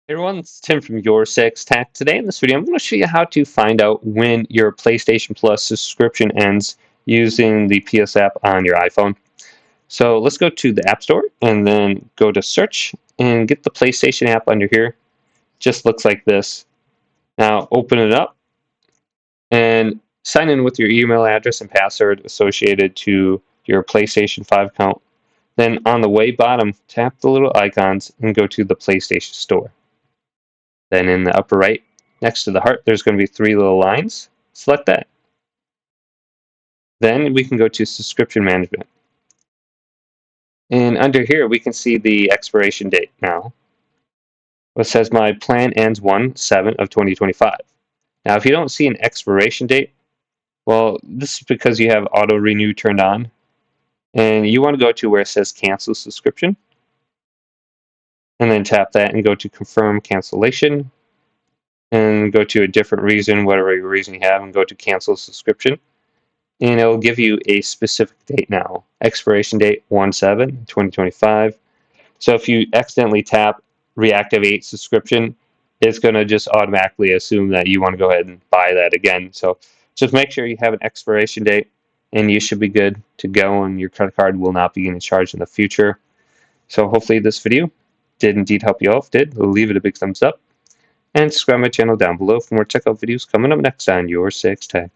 Hey everyone, it's Tim from Your Six Tech. Today in this video, I'm going to show you how to find out when your PlayStation Plus subscription ends using the PS app on your iPhone. So let's go to the App Store and then go to search and get the PlayStation app under here. Just looks like this. Now open it up and sign in with your email address and password associated to your PlayStation 5 account. Then on the way bottom, tap the little icons and go to the PlayStation Store. Then in the upper right, next to the heart, there's going to be three little lines. Select that. Then we can go to subscription management. And under here, we can see the expiration date now. It says my plan ends 1/7 of 2025. Now, if you don't see an expiration date, well, this is because you have auto renew turned on. And you want to go to where it says cancel subscription. And then tap that and go to confirm cancellation. And go to a different reason, whatever reason you have, and go to cancel subscription. And it will give you a specific date now. Expiration date 1/7/2025. So if you accidentally tap reactivate subscription, it's going to just automatically assume that you want to go ahead and buy that again. So just make sure you have an expiration date and you should be good to go, and your credit card will not be getting charged in the future. So hopefully this video did indeed help you out. If it did, leave it a big thumbs up and subscribe to my channel down below for more checkout videos coming up next on Your Six Tech.